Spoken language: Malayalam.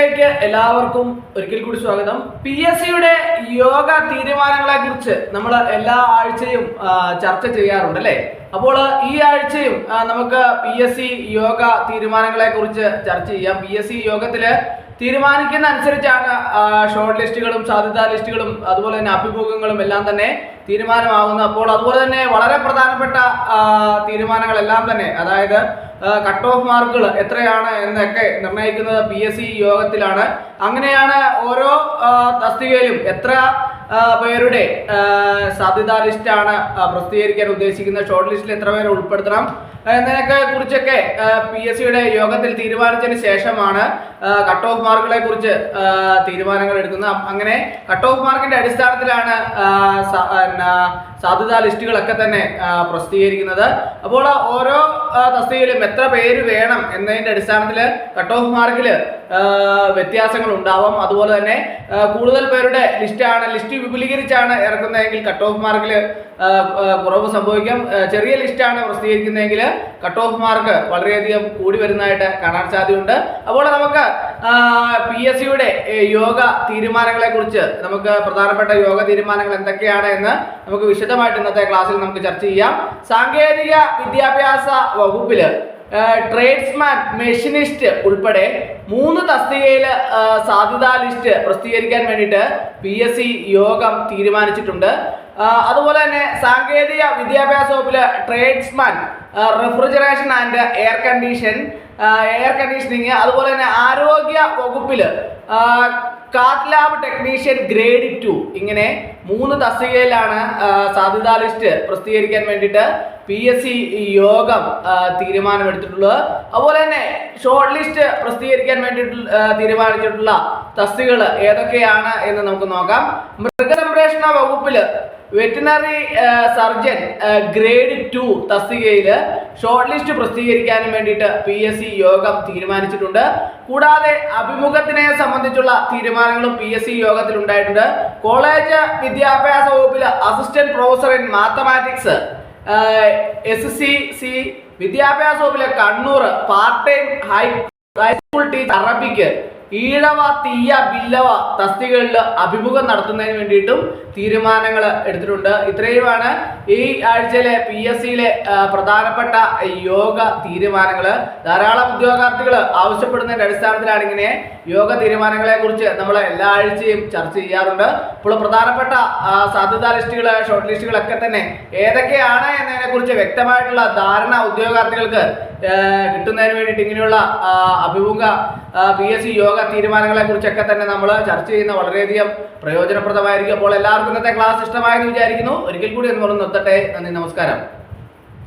വീഡിയോയിലേക്ക് എല്ലാവർക്കും ഒരിക്കൽ കൂടി സ്വാഗതം. PSCയുടെ യോഗ തീരുമാനങ്ങളെ കുറിച്ച് നമ്മൾ എല്ലാ ആഴ്ചയും ചർച്ച ചെയ്യാറുണ്ട് അല്ലേ? അപ്പോൾ ഈ ആഴ്ചയും നമുക്ക് PSC യോഗ തീരുമാനങ്ങളെ കുറിച്ച് ചർച്ച ചെയ്യാം. PSC യോഗത്തില് തീരുമാനിക്കുന്ന അനുസരിച്ചാണ് ഷോർട്ട് ലിസ്റ്റുകളും സാധ്യതാ ലിസ്റ്റുകളും അതുപോലെ തന്നെ അഭിമുഖങ്ങളും എല്ലാം തന്നെ തീരുമാനമാകുന്നത്. അപ്പോൾ അതുപോലെ തന്നെ വളരെ പ്രധാനപ്പെട്ട തീരുമാനങ്ങളെല്ലാം തന്നെ, അതായത് കട്ട് ഓഫ് മാർക്കുകൾ എത്രയാണ് എന്നൊക്കെ നിർണ്ണയിക്കുന്നത് PSC യോഗത്തിലാണ്. അങ്ങനെയാണ് ഓരോ തസ്തികയിലും എത്ര പേരുടെ സാധ്യതാ ലിസ്റ്റാണ് പ്രസിദ്ധീകരിക്കാൻ ഉദ്ദേശിക്കുന്നത്, ഷോർട്ട് ലിസ്റ്റിൽ എത്ര പേരെ ഉൾപ്പെടുത്തണം എന്നതിനൊക്കെ കുറിച്ചൊക്കെ PSCയുടെ യോഗത്തിൽ തീരുമാനിച്ചതിന് ശേഷമാണ് കട്ട് ഓഫ് മാർക്കുകളെ കുറിച്ച് തീരുമാനങ്ങൾ എടുക്കുന്നത്. അങ്ങനെ കട്ട് ഓഫ് മാർക്കിന്റെ അടിസ്ഥാനത്തിലാണ് സാധ്യതാ ലിസ്റ്റുകളൊക്കെ തന്നെ പ്രസിദ്ധീകരിക്കുന്നത്. അപ്പോൾ ഓരോ തസ്തികയിലും എത്ര പേര് വേണം എന്നതിന്റെ അടിസ്ഥാനത്തിൽ കട്ട് ഓഫ് മാർക്കിൽ വ്യത്യാസങ്ങൾ ഉണ്ടാവാം. അതുപോലെ തന്നെ കൂടുതൽ പേരുടെ ലിസ്റ്റ് വിപുലീകരിച്ചാണ് ഇറക്കുന്നതെങ്കിൽ കട്ട് ഓഫ് മാർക്കിൽ കുറവ് സംഭവിക്കാം. ചെറിയ ലിസ്റ്റാണ് പ്രസിദ്ധീകരിക്കുന്നതെങ്കിൽ കട്ട് ഓഫ് മാർക്ക് വളരെയധികം കൂടി വരുന്നതായിട്ട് കാണാൻ സാധ്യതയുണ്ട്. അപ്പോൾ നമുക്ക് PSCയുടെ യോഗ തീരുമാനങ്ങളെ കുറിച്ച്, നമുക്ക് പ്രധാനപ്പെട്ട യോഗ തീരുമാനങ്ങൾ എന്തൊക്കെയാണ് എന്ന് നമുക്ക് വിശദമായിട്ട് ഇന്നത്തെ ക്ലാസ്സിൽ നമുക്ക് ചർച്ച ചെയ്യാം. സാങ്കേതിക വിദ്യാഭ്യാസ വകുപ്പില് ട്രേഡ്സ്മാൻ, മെഷീനിസ്റ്റ് ഉൾപ്പെടെ 3 തസ്തികയിൽ സാധ്യതാ ലിസ്റ്റ് പ്രസിദ്ധീകരിക്കാൻ വേണ്ടിയിട്ട് PSC യോഗം തീരുമാനിച്ചിട്ടുണ്ട്. അതുപോലെ തന്നെ സാങ്കേതിക വിദ്യാഭ്യാസ വകുപ്പിലെ tradesman, refrigeration and air conditioning, അതുപോലെ തന്നെ ആരോഗ്യ വകുപ്പില് കാത്ത് ലാബ് ടെക്നീഷ്യൻ ഗ്രേഡ് 2, ഇങ്ങനെ 3 തസ്തികയിലാണ് സാധ്യതാ ലിസ്റ്റ് പ്രസിദ്ധീകരിക്കാൻ വേണ്ടിയിട്ട് PSC യോഗം തീരുമാനമെടുത്തിട്ടുള്ളത്. അതുപോലെ തന്നെ ഷോർട്ട് ലിസ്റ്റ് പ്രസിദ്ധീകരിക്കാൻ വേണ്ടിയിട്ട് തീരുമാനിച്ചിട്ടുള്ള തസ്തികകൾ ഏതൊക്കെയാണ് എന്ന് നമുക്ക് നോക്കാം. മൃഗസംരക്ഷണ വകുപ്പില് വെറ്റിനറി സർജൻ ഗ്രേഡ് 2 തസ്തികയിൽ ഷോർട്ട് ലിസ്റ്റ് പ്രസിദ്ധീകരിക്കാനും വേണ്ടിയിട്ട് PSC യോഗം തീരുമാനിച്ചിട്ടുണ്ട്. കൂടാതെ അഭിമുഖത്തിനെ സംബന്ധിച്ചുള്ള തീരുമാനങ്ങളും PSC യോഗത്തിൽ ഉണ്ടായിട്ടുണ്ട്. കോളേജ് വിദ്യാഭ്യാസ വകുപ്പിൽ assistant professor in mathematics SCC, വിദ്യാഭ്യാസ വകുപ്പിലെ Kannur part time high school teacher Arabic Ezhava, Thiyya, Billava തസ്തികകളിൽ അഭിമുഖം നടത്തുന്നതിന് വേണ്ടിയിട്ടും തീരുമാനങ്ങൾ എടുത്തിട്ടുണ്ട്. ഇത്രയുമാണ് ഈ ആഴ്ചയിലെ PSCയിലെ പ്രധാനപ്പെട്ട യോഗ തീരുമാനങ്ങൾ. ധാരാളം ഉദ്യോഗാർത്ഥികൾ ആവശ്യപ്പെടുന്നതിന്റെ അടിസ്ഥാനത്തിലാണ് ഇങ്ങനെ യോഗ തീരുമാനങ്ങളെ കുറിച്ച് നമ്മൾ എല്ലാ ആഴ്ചയും ചർച്ച ചെയ്യാറുണ്ട്. ഇപ്പോൾ പ്രധാനപ്പെട്ട സാധ്യതാ ലിസ്റ്റുകൾ, ഷോർട്ട് ലിസ്റ്റുകളൊക്കെ തന്നെ ഏതൊക്കെയാണ് എന്നതിനെ കുറിച്ച് വ്യക്തമായിട്ടുള്ള ധാരണ ഉദ്യോഗാർത്ഥികൾക്ക് കിട്ടുന്നതിന് വേണ്ടിയിട്ട് ഇങ്ങനെയുള്ള അഭിമുഖ PSC യോഗ തീരുമാനങ്ങളെ കുറിച്ചൊക്കെ തന്നെ നമ്മൾ ചർച്ച ചെയ്യുന്ന വളരെയധികം പ്രയോജനപ്രദമായിരിക്കും. അപ്പോൾ എല്ലാവർക്കും ഇന്നത്തെ ക്ലാസ് ഇഷ്ടമായെന്ന് വിചാരിക്കുന്നു. ഒരിക്കൽ കൂടി എന്ന് പറഞ്ഞു നിർത്തട്ടെ. നന്ദി, നമസ്കാരം.